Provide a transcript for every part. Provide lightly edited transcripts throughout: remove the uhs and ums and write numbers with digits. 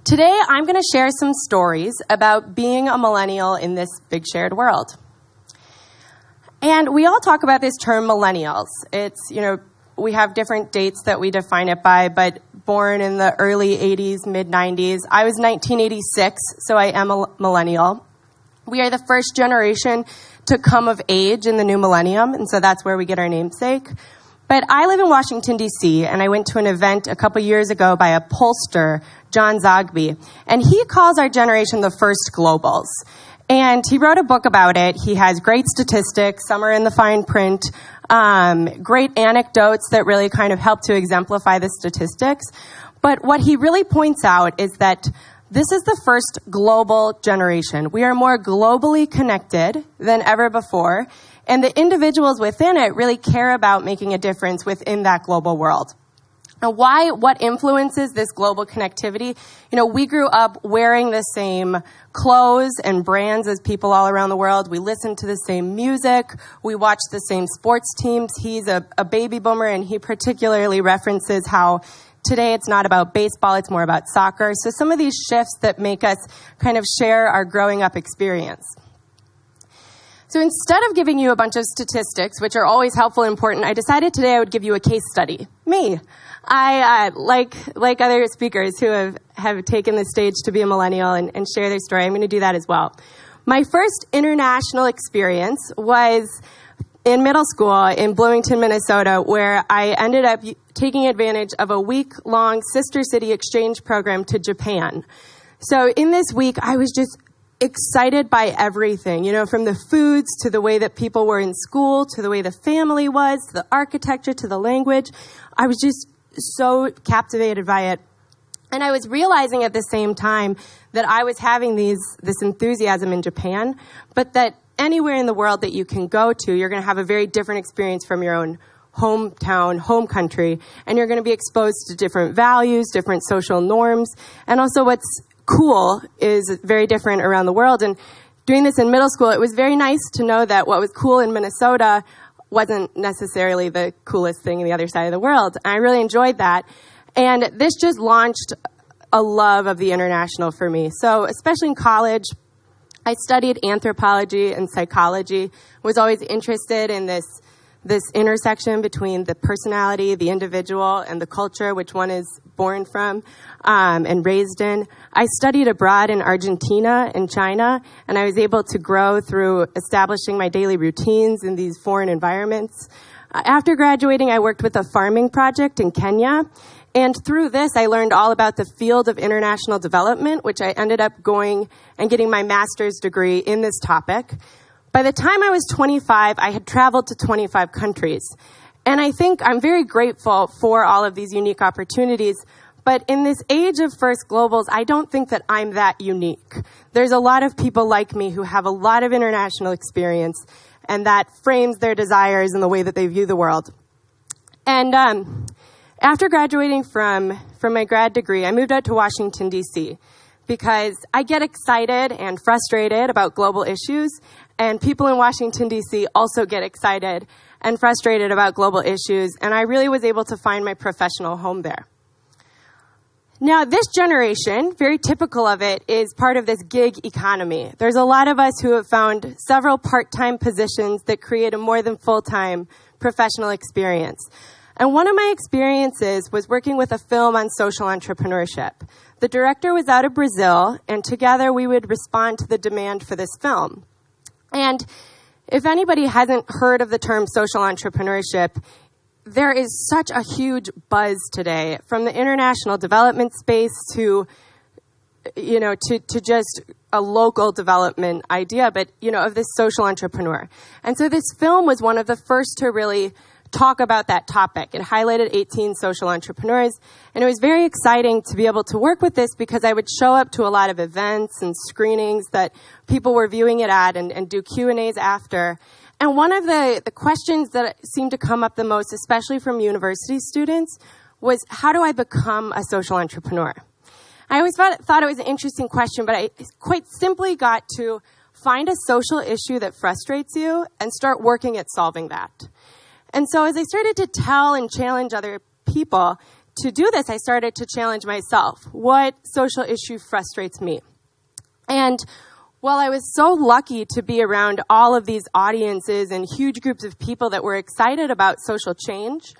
Today, I'm going to share some stories about being a millennial in this big shared world. And we all talk about this term millennials. It's, we have different dates that we define it by, but born in the early 80s, mid 90s. I was 1986, so I am a millennial. We are the first generation to come of age in the new millennium, and so that's where we get our namesake. But I live in Washington, D.C., and I went to an event a couple years ago by a pollster, John Zogby, and he calls our generation the first globals. And he wrote a book about it. He has great statistics, some are in the fine print, great anecdotes that really kind of help to exemplify the statistics. But what he really points out is that this is the first global generation. We are more globally connected than ever before, and the individuals within it really care about making a difference within that global world. Now, what influences this global connectivity? We grew up wearing the same clothes and brands as people all around the world. We listened to the same music. We watched the same sports teams. He's a baby boomer, and he particularly references how today it's not about baseball, it's more about soccer. So some of these shifts that make us kind of share our growing up experience. So instead of giving you a bunch of statistics, which are always helpful and important, I decided today I would give you a case study. Me. I, like other speakers who have taken the stage to be a millennial and share their story, I'm going to do that as well. My first international experience was in middle school in Bloomington, Minnesota, where I ended up taking advantage of a week-long sister city exchange program to Japan. So in this week, I was just excited by everything, from the foods to the way that people were in school, to the way the family was, to the architecture, to the language. I was just so captivated by it. And I was realizing at the same time that I was having this enthusiasm in Japan, but that anywhere in the world that you can go to, you're going to have a very different experience from your own hometown, home country, and you're going to be exposed to different values, different social norms, and also what's cool is very different around the world. And doing this in middle school, it was very nice to know that what was cool in Minnesota wasn't necessarily the coolest thing in the other side of the world. And I really enjoyed that. And this just launched a love of the international for me. So especially in college, I studied anthropology and psychology, was always interested in this intersection between the personality, the individual, and the culture, which one is born from and raised in. I studied abroad in Argentina and China, and I was able to grow through establishing my daily routines in these foreign environments. After graduating, I worked with a farming project in Kenya, and through this, I learned all about the field of international development, which I ended up going and getting my master's degree in this topic. By the time I was 25, I had traveled to 25 countries. And I think I'm very grateful for all of these unique opportunities. But in this age of first globals, I don't think that I'm that unique. There's a lot of people like me who have a lot of international experience, and that frames their desires and the way that they view the world. And after graduating from my grad degree, I moved out to Washington, D.C., because I get excited and frustrated about global issues, and people in Washington, D.C. also get excited and frustrated about global issues, and I really was able to find my professional home there. Now, this generation, very typical of it, is part of this gig economy. There's a lot of us who have found several part-time positions that create a more than full-time professional experience. And one of my experiences was working with a film on social entrepreneurship. The director was out of Brazil, and together we would respond to the demand for this film. And if anybody hasn't heard of the term social entrepreneurship, there is such a huge buzz today, from the international development space to just a local development idea, but, of this social entrepreneur. And so this film was one of the first to really talk about that topic. It highlighted 18 social entrepreneurs, and it was very exciting to be able to work with this because I would show up to a lot of events and screenings that people were viewing it at and do Q&As after. And one of the questions that seemed to come up the most, especially from university students, was how do I become a social entrepreneur? I always thought it was an interesting question, but I quite simply got to find a social issue that frustrates you and start working at solving that. And so as I started to tell and challenge other people to do this, I started to challenge myself. What social issue frustrates me? And while I was so lucky to be around all of these audiences and huge groups of people that were excited about social change,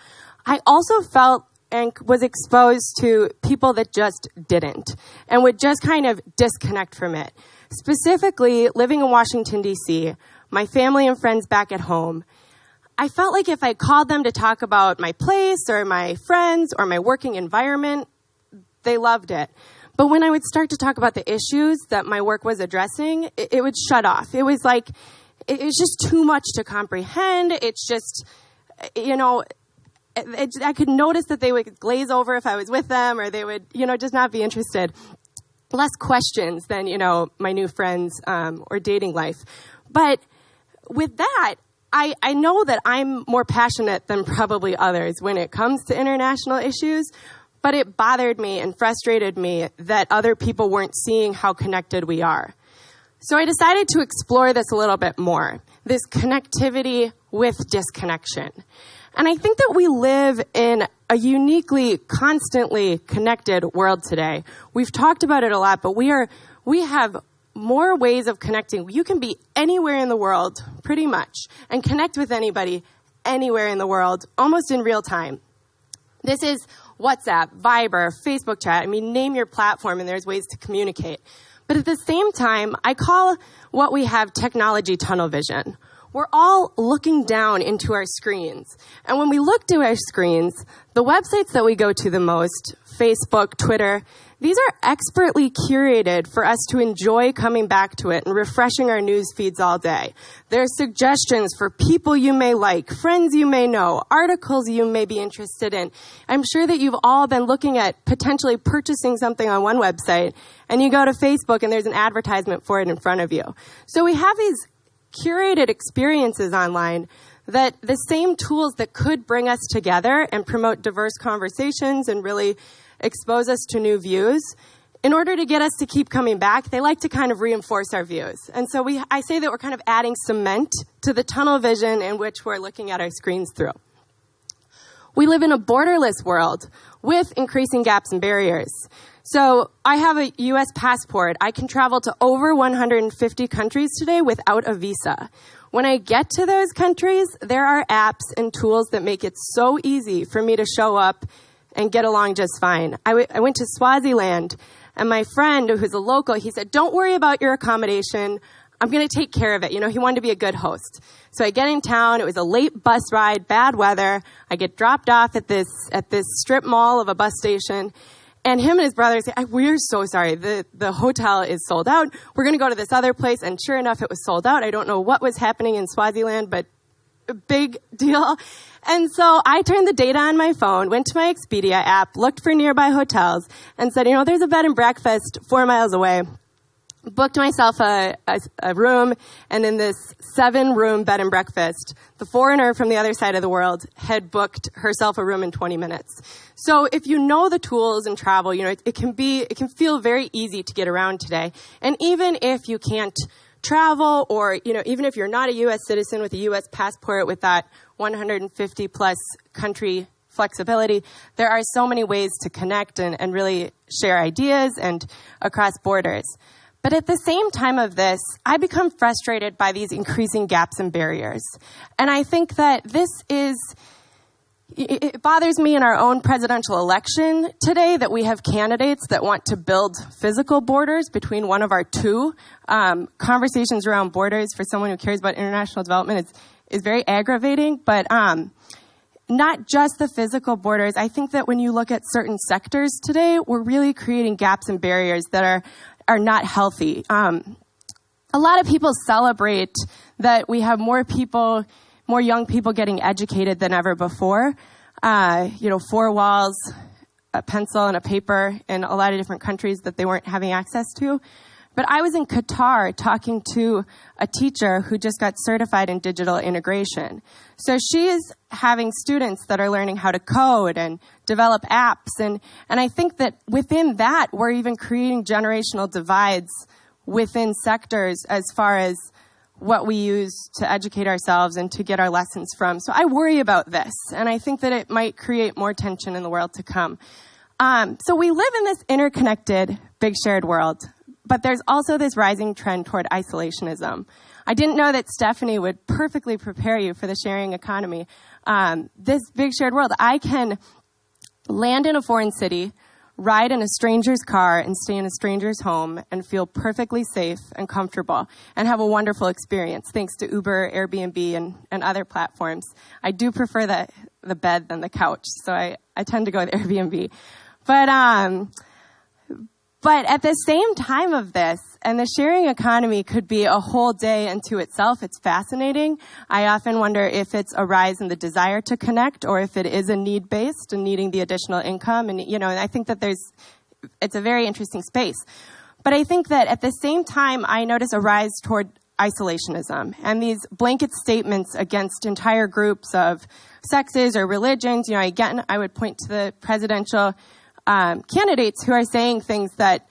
I also felt and was exposed to people that just didn't and would just kind of disconnect from it. Specifically, living in Washington, D.C., my family and friends back at home, I felt like if I called them to talk about my place or my friends or my working environment, they loved it. But when I would start to talk about the issues that my work was addressing, it would shut off. It was like, it was just too much to comprehend. It's just, I could notice that they would glaze over if I was with them, or they would, just not be interested. Less questions than, my new friends or dating life. But with that, I know that I'm more passionate than probably others when it comes to international issues, but it bothered me and frustrated me that other people weren't seeing how connected we are. So I decided to explore this a little bit more, this connectivity with disconnection. And I think that we live in a uniquely, constantly connected world today. We've talked about it a lot, but we have more ways of connecting. You can be anywhere in the world, pretty much, and connect with anybody anywhere in the world, almost in real time. This is WhatsApp, Viber, Facebook chat. I mean, name your platform, and there's ways to communicate. But at the same time, I call what we have technology tunnel vision. We're all looking down into our screens. And when we look to our screens, the websites that we go to the most, Facebook, Twitter, these are expertly curated for us to enjoy coming back to it and refreshing our news feeds all day. There are suggestions for people you may like, friends you may know, articles you may be interested in. I'm sure that you've all been looking at potentially purchasing something on one website, and you go to Facebook and there's an advertisement for it in front of you. So we have these curated experiences online that the same tools that could bring us together and promote diverse conversations and really expose us to new views, in order to get us to keep coming back, they like to kind of reinforce our views. And so I say that we're kind of adding cement to the tunnel vision in which we're looking at our screens through. We live in a borderless world with increasing gaps and barriers. So I have a U.S. passport. I can travel to over 150 countries today without a visa. When I get to those countries, there are apps and tools that make it so easy for me to show up and get along just fine. I went to Swaziland, and my friend, who's a local, he said, "Don't worry about your accommodation. I'm going to take care of it." He wanted to be a good host. So I get in town. It was a late bus ride, bad weather. I get dropped off at this strip mall of a bus station. And him and his brother say, "We're so sorry. The hotel is sold out. We're going to go to this other place." And sure enough, it was sold out. I don't know what was happening in Swaziland, but a big deal. And so I turned the data on my phone, went to my Expedia app, looked for nearby hotels, and said, there's a bed and breakfast 4 miles away. Booked myself a room, and in this 7-room bed and breakfast, the foreigner from the other side of the world had booked herself a room in 20 minutes. So if you know the tools and travel, it can feel very easy to get around today. And even if you can't travel, or even if you're not a U.S. citizen with a U.S. passport with that 150 plus country flexibility, there are so many ways to connect and really share ideas and across borders. But at the same time of this, I become frustrated by these increasing gaps and barriers. And I think that it bothers me in our own presidential election today that we have candidates that want to build physical borders between one of our two. Conversations around borders for someone who cares about international development is very aggravating, but not just the physical borders. I think that when you look at certain sectors today, we're really creating gaps and barriers that are not healthy. A lot of people celebrate that we have more young people getting educated than ever before. 4 walls, a pencil, and a paper in a lot of different countries that they weren't having access to. But I was in Qatar talking to a teacher who just got certified in digital integration. So she is having students that are learning how to code and develop apps. And I think that within that, we're even creating generational divides within sectors as far as what we use to educate ourselves and to get our lessons from. So I worry about this, and I think that it might create more tension in the world to come. So we live in this interconnected, big shared world, but there's also this rising trend toward isolationism. I didn't know that Stephanie would perfectly prepare you for the sharing economy. This big shared world, I can land in a foreign city, ride in a stranger's car, and stay in a stranger's home and feel perfectly safe and comfortable and have a wonderful experience thanks to Uber, Airbnb, and other platforms. I do prefer the bed than the couch, so I tend to go with Airbnb. But at the same time of this, and the sharing economy could be a whole day unto itself. It's fascinating. I often wonder if it's a rise in the desire to connect or if it is a need-based and needing the additional income. And, and I think that it's a very interesting space. But I think that at the same time, I notice a rise toward isolationism and these blanket statements against entire groups of sexes or religions. Again, I would point to the presidential candidates who are saying things that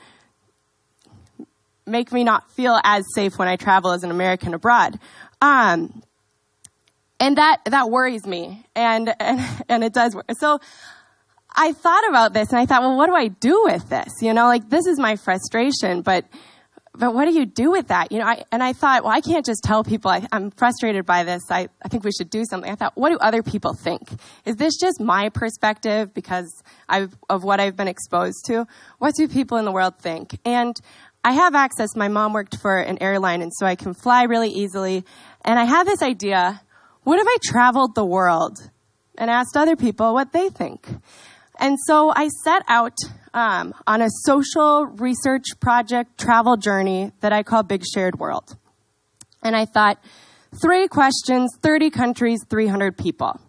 make me not feel as safe when I travel as an American abroad. And that worries me, and it does. So I thought about this, and I thought, well, what do I do with this? This is my frustration, but what do you do with that? I thought, well, I can't just tell people I'm frustrated by this. I think we should do something. I thought, what do other people think? Is this just my perspective because of what I've been exposed to? What do people in the world think? And I have access. My mom worked for an airline, and so I can fly really easily. And I have this idea, what if I traveled the world and asked other people what they think? And so I set out on a social research project travel journey that I call Big Shared World. And I thought, 3 questions, 30 countries, 300 people.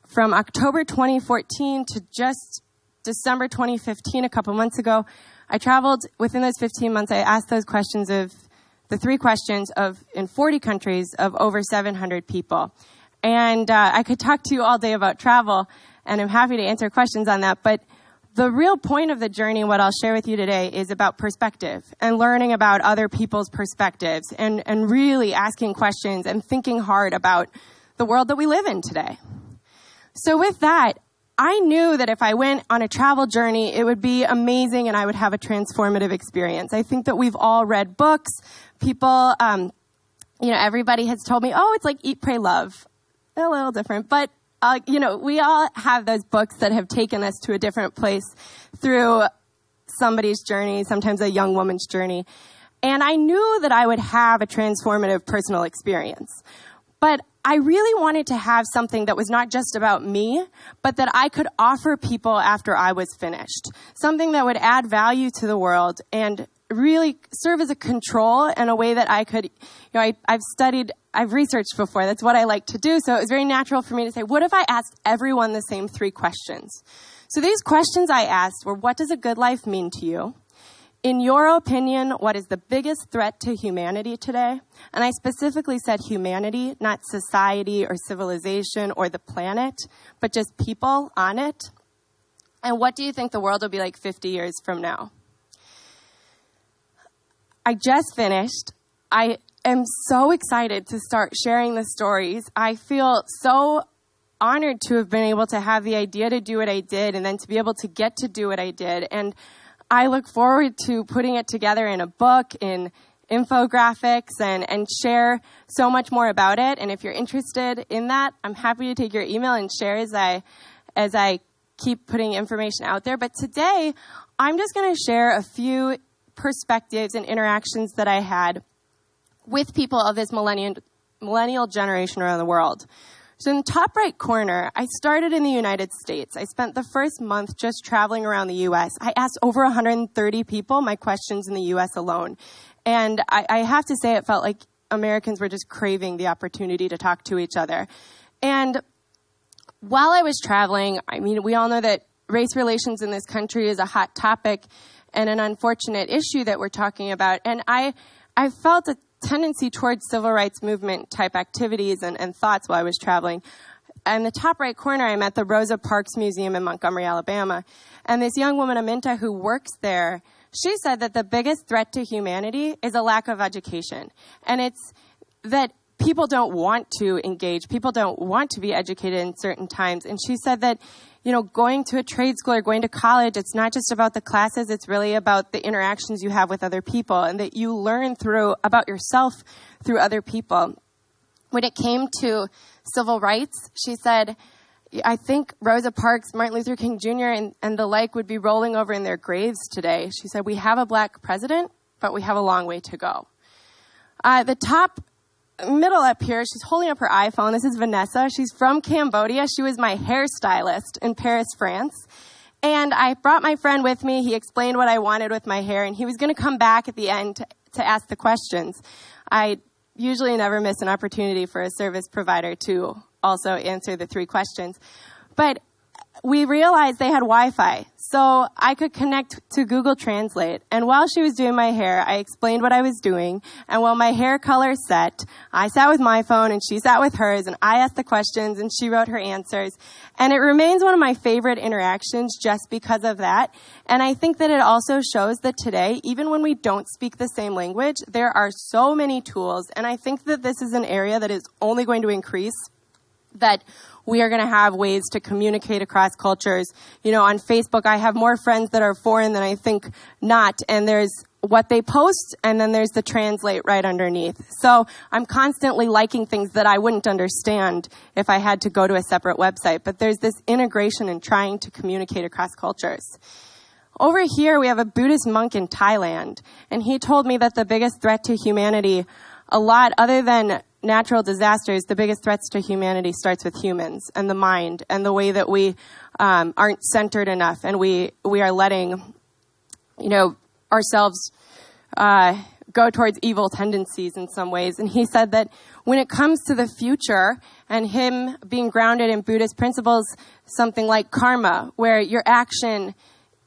From October 2014 to just December 2015, a couple months ago, I traveled within those 15 months. I asked those questions the 3 questions in 40 countries of over 700 people. And I could talk to you all day about travel, and I'm happy to answer questions on that. But the real point of the journey, what I'll share with you today, is about perspective and learning about other people's perspectives and really asking questions and thinking hard about the world that we live in today. So with that, I knew that if I went on a travel journey, it would be amazing and I would have a transformative experience. I think that we've all read books. People, everybody has told me, oh, it's like Eat, Pray, Love. A little different, but we all have those books that have taken us to a different place through somebody's journey, sometimes a young woman's journey. And I knew that I would have a transformative personal experience. But I really wanted to have something that was not just about me, but that I could offer people after I was finished. Something that would add value to the world and really serve as a control in a way that I could, I've researched before. That's what I like to do. So it was very natural for me to say, what if I asked everyone the same 3 questions? So these questions I asked were, what does a good life mean to you? In your opinion, what is the biggest threat to humanity today? And I specifically said humanity, not society or civilization or the planet, but just people on it. And what do you think the world will be like 50 years from now? I just finished. I am so excited to start sharing the stories. I feel so honored to have been able to have the idea to do what I did and then to be able to get to do what I did. And I look forward to putting it together in a book, in infographics, and share so much more about it. And if you're interested in that, I'm happy to take your email and share as I keep putting information out there. But today, I'm just going to share a few perspectives and interactions that I had with people of this millennial generation around the world. So in the top right corner, I started in the United States. I spent the first month just traveling around the U.S. I asked over 130 people my questions in the U.S. alone. And I have to say it felt like Americans were just craving the opportunity to talk to each other. And while I was traveling, we all know that race relations in this country is a hot topic and an unfortunate issue that we're talking about. And I felt a tendency towards civil rights movement type activities and thoughts while I was traveling. In the top right corner, I'm at the Rosa Parks Museum in Montgomery, Alabama. And this young woman, Aminta, who works there, she said that the biggest threat to humanity is a lack of education. And it's that people don't want to engage. People don't want to be educated in certain times. And she said that, going to a trade school or going to college, it's not just about the classes. It's really about the interactions you have with other people, and that you learn about yourself through other people. When it came to civil rights, she said, I think Rosa Parks, Martin Luther King Jr., and the like would be rolling over in their graves today. She said, we have a black president, but we have a long way to go. The top middle up here, she's holding up her iPhone. This is Vanessa. She's from Cambodia. She was my hairstylist in Paris, France. And I brought my friend with me. He explained what I wanted with my hair, and he was going to come back at the end to ask the questions. I usually never miss an opportunity for a service provider to also answer the 3 questions. But we realized they had Wi-Fi, so I could connect to Google Translate. And while she was doing my hair, I explained what I was doing. And while my hair color set, I sat with my phone and she sat with hers, and I asked the questions and she wrote her answers. And it remains one of my favorite interactions just because of that. And I think that it also shows that today, even when we don't speak the same language, there are so many tools. And I think that this is an area that is only going to increase, that we are going to have ways to communicate across cultures. On Facebook, I have more friends that are foreign than I think not. And there's what they post, and then there's the translate right underneath. So I'm constantly liking things that I wouldn't understand if I had to go to a separate website. But there's this integration in trying to communicate across cultures. Over here, we have a Buddhist monk in Thailand. And he told me that the biggest threat to humanity, a lot other than natural disasters, the biggest threats to humanity starts with humans and the mind and the way that we aren't centered enough, and we are letting ourselves go towards evil tendencies in some ways. And he said that when it comes to the future and him being grounded in Buddhist principles, something like karma, where your action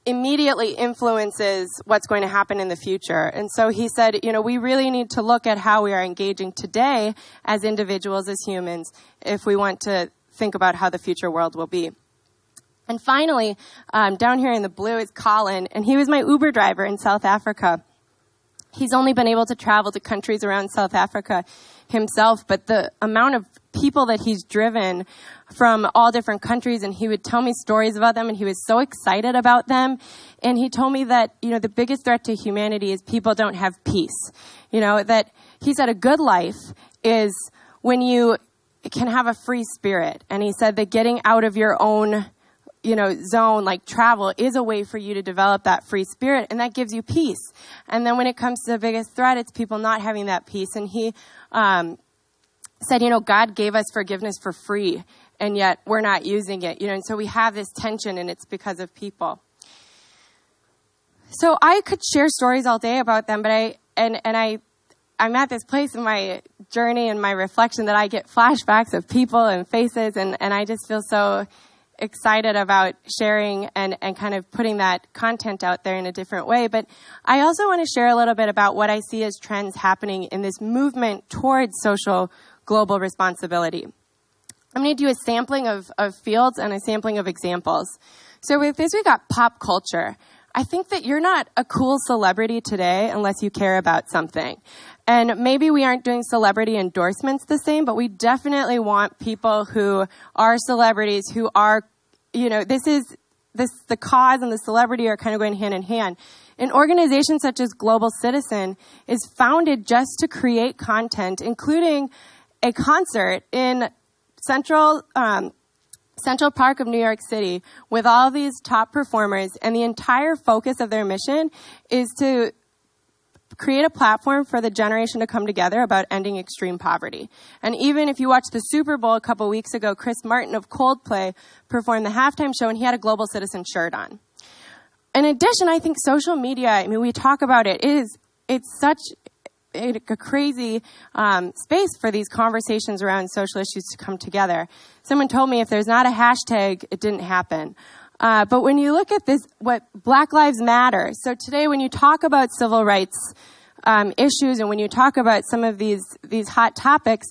immediately influences what's going to happen in the future. And so he said, we really need to look at how we are engaging today as individuals, as humans, if we want to think about how the future world will be. And finally, down here in the blue is Colin, and he was my Uber driver in South Africa. He's only been able to travel to countries around South Africa himself, but the amount of people that he's driven from all different countries, and he would tell me stories about them, and he was so excited about them. And he told me that, the biggest threat to humanity is people don't have peace. That he said a good life is when you can have a free spirit. And he said that getting out of your own zone, like travel, is a way for you to develop that free spirit, and that gives you peace. And then when it comes to the biggest threat, it's people not having that peace. And he said, God gave us forgiveness for free, and yet we're not using it. And so we have this tension, and it's because of people. So I could share stories all day about them, but I'm at this place in my journey and my reflection that I get flashbacks of people and faces, and I just feel so excited about sharing and kind of putting that content out there in a different way. But I also want to share a little bit about what I see as trends happening in this movement towards social global responsibility. I'm going to do a sampling of fields and a sampling of examples. So with this, we got pop culture. I think that you're not a cool celebrity today unless you care about something. And maybe we aren't doing celebrity endorsements the same, but we definitely want people who are celebrities, who are, the cause and the celebrity are kind of going hand in hand. An organization such as Global Citizen is founded just to create content, including a concert in Central Park of New York City with all these top performers, and the entire focus of their mission is to create a platform for the generation to come together about ending extreme poverty. And even if you watched the Super Bowl a couple weeks ago, Chris Martin of Coldplay performed the halftime show, and he had a Global Citizen shirt on. In addition, I think social media, we talk about it, it's such a crazy space for these conversations around social issues to come together. Someone told me if there's not a hashtag, it didn't happen. But when you look at this, what Black Lives Matter, so today when you talk about civil rights issues and when you talk about some of these hot topics,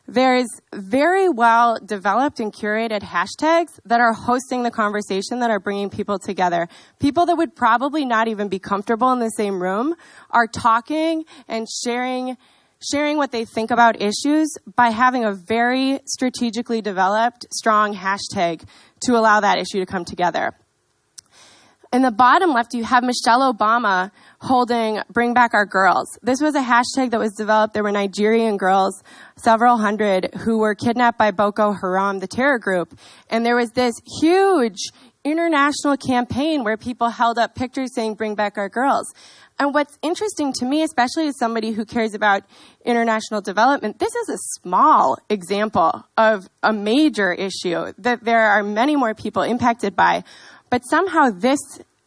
there's very well developed and curated hashtags that are hosting the conversation, that are bringing people together. People that would probably not even be comfortable in the same room are talking and sharing what they think about issues by having a very strategically developed, strong hashtag to allow that issue to come together. In the bottom left, you have Michelle Obama holding Bring Back Our Girls. This was a hashtag that was developed. There were Nigerian girls, several hundred, who were kidnapped by Boko Haram, the terror group. And there was this huge international campaign where people held up pictures saying, Bring Back Our Girls. And what's interesting to me, especially as somebody who cares about international development, this is a small example of a major issue that there are many more people impacted by. But somehow this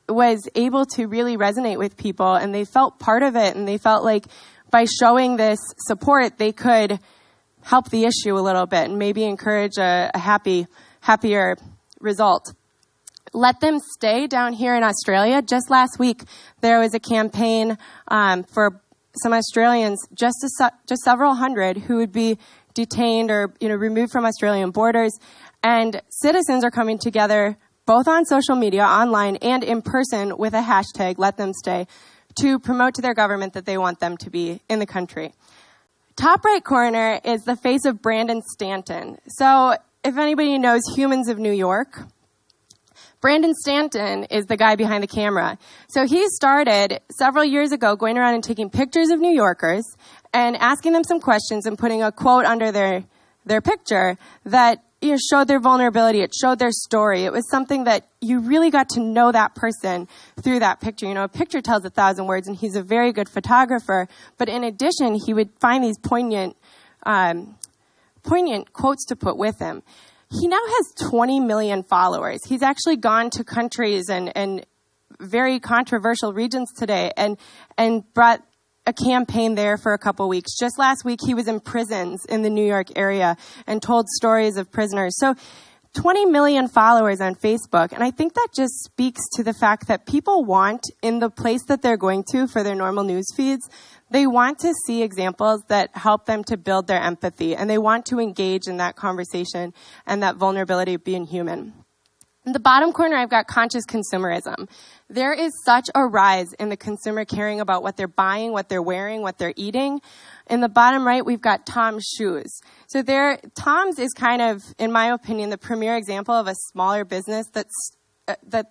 was able to really resonate with people, and they felt part of it, and they felt like by showing this support, they could help the issue a little bit and maybe encourage a happier result. Let Them Stay down here in Australia. Just last week, there was a campaign for some Australians, just several hundred, who would be detained or removed from Australian borders. And citizens are coming together, both on social media, online, and in person with a hashtag, Let Them Stay, to promote to their government that they want them to be in the country. Top right corner is the face of Brandon Stanton. So if anybody knows Humans of New York, Brandon Stanton is the guy behind the camera. So he started several years ago going around and taking pictures of New Yorkers and asking them some questions and putting a quote under their picture that showed their vulnerability. It showed their story. It was something that you really got to know that person through that picture. A picture tells 1,000 words, and he's a very good photographer. But in addition, he would find these poignant quotes to put with him. He now has 20 million followers. He's actually gone to countries and very controversial regions today and brought a campaign there for a couple weeks. Just last week, he was in prisons in the New York area and told stories of prisoners. So 20 million followers on Facebook. And I think that just speaks to the fact that people want, in the place that they're going to for their normal news feeds, they want to see examples that help them to build their empathy. And they want to engage in that conversation and that vulnerability of being human. In the bottom corner, I've got conscious consumerism. There is such a rise in the consumer caring about what they're buying, what they're wearing, what they're eating. In the bottom right, we've got Tom's shoes. So Tom's is kind of, in my opinion, the premier example of a smaller business that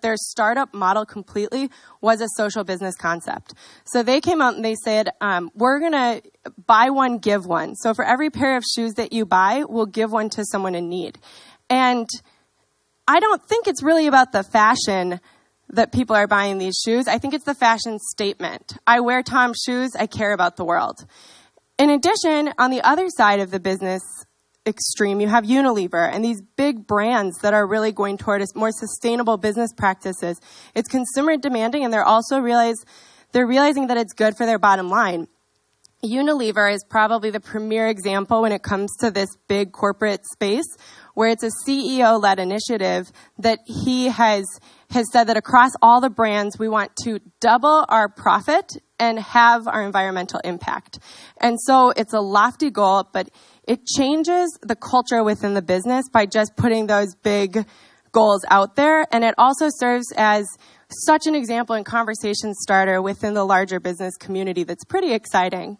their startup model completely was a social business concept. So they came out and they said, we're going to buy one, give one. So for every pair of shoes that you buy, we'll give one to someone in need. And I don't think it's really about the fashion that people are buying these shoes. I think it's the fashion statement. I wear Tom's shoes. I care about the world. In addition, on the other side of the business extreme, you have Unilever and these big brands that are really going toward more sustainable business practices. It's consumer demanding, and they're also realizing that it's good for their bottom line. Unilever is probably the premier example when it comes to this big corporate space, where it's a CEO-led initiative that he has said that across all the brands, we want to double our profit and have our environmental impact. And so it's a lofty goal, but it changes the culture within the business by just putting those big goals out there. And it also serves as such an example and conversation starter within the larger business community that's pretty exciting.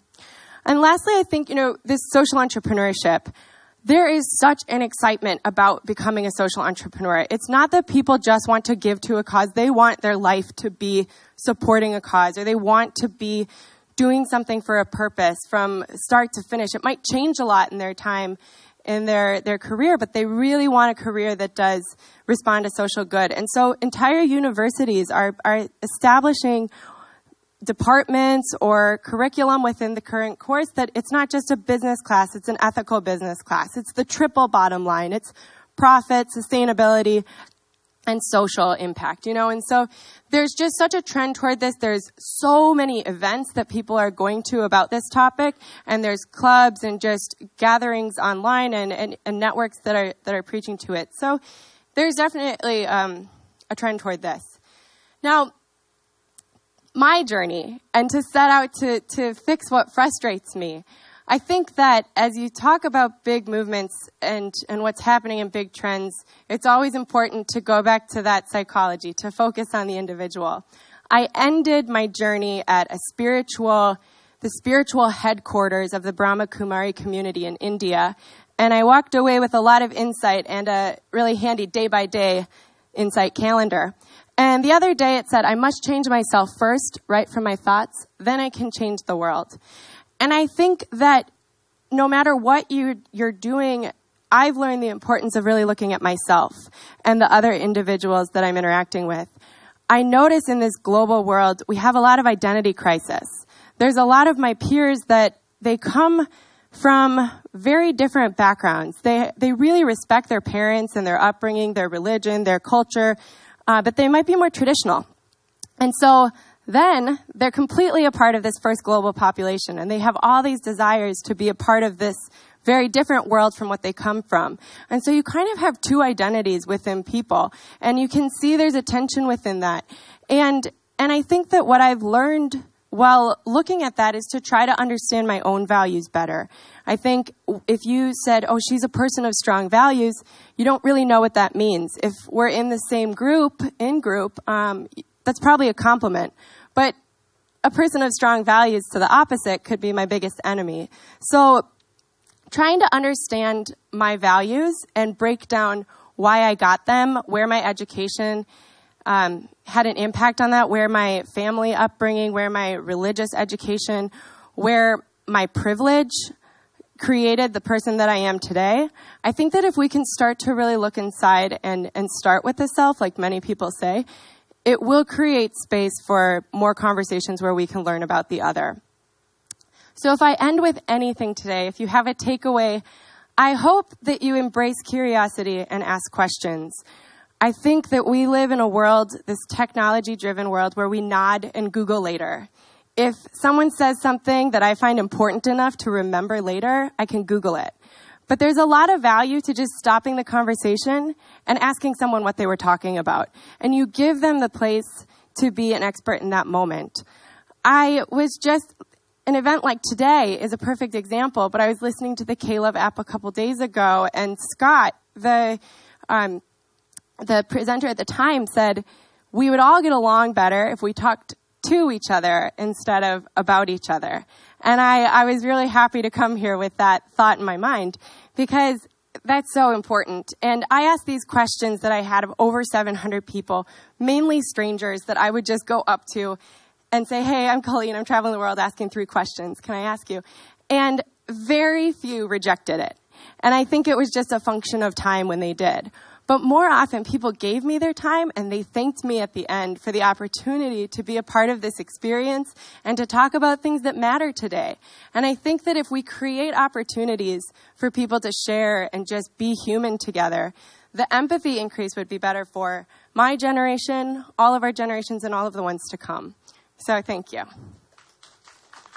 And lastly, I think, this social entrepreneurship, there is such an excitement about becoming a social entrepreneur. It's not that people just want to give to a cause. They want their life to be supporting a cause, or they want to be doing something for a purpose from start to finish. It might change a lot in their time, in their career, but they really want a career that does respond to social good. And so entire universities are establishing departments or curriculum within the current course that it's not just a business class, it's an ethical business class. It's the triple bottom line. It's profit, sustainability, and social impact, And so there's just such a trend toward this. There's so many events that people are going to about this topic, and there's clubs and just gatherings online and networks that are preaching to it. So there's definitely a trend toward this. Now, my journey, and to set out to fix what frustrates me, I think that as you talk about big movements and what's happening in big trends, it's always important to go back to that psychology, to focus on the individual. I ended my journey at the spiritual headquarters of the Brahma Kumari community in India, and I walked away with a lot of insight and a really handy day-by-day insight calendar. And the other day it said, I must change myself first, right from my thoughts, then I can change the world. And I think that no matter what you're doing, I've learned the importance of really looking at myself and the other individuals that I'm interacting with. I notice in this global world, we have a lot of identity crisis. There's a lot of my peers that they come from very different backgrounds. They really respect their parents and their upbringing, their religion, their culture, but they might be more traditional. And so then they're completely a part of this first global population, and they have all these desires to be a part of this very different world from what they come from. And so you kind of have two identities within people, and you can see there's a tension within that. And I think that what I've learned while looking at that is to try to understand my own values better. I think if you said, oh, she's a person of strong values, you don't really know what that means. If we're in the same group, that's probably a compliment. But a person of strong values to the opposite could be my biggest enemy. So trying to understand my values and break down why I got them, where my education had an impact on that, where my family upbringing, where my religious education, where my privilege created the person that I am today. I think that if we can start to really look inside and start with the self, like many people say, it will create space for more conversations where we can learn about the other. So if I end with anything today, if you have a takeaway, I hope that you embrace curiosity and ask questions. I think that we live in a world, this technology-driven world, where we nod and Google later. If someone says something that I find important enough to remember later, I can Google it. But there's a lot of value to just stopping the conversation and asking someone what they were talking about. And you give them the place to be an expert in that moment. An event like today is a perfect example, but I was listening to the K-Love app a couple days ago, and Scott, the presenter at the time, said we would all get along better if we talked to each other instead of about each other. And I was really happy to come here with that thought in my mind, because that's so important. And I asked these questions that I had of over 700 people, mainly strangers that I would just go up to and say, hey, I'm Colleen, I'm traveling the world asking 3 questions. Can I ask you? And very few rejected it. And I think it was just a function of time when they did. But more often, people gave me their time, and they thanked me at the end for the opportunity to be a part of this experience and to talk about things that matter today. And I think that if we create opportunities for people to share and just be human together, the empathy increase would be better for my generation, all of our generations, and all of the ones to come. So thank you.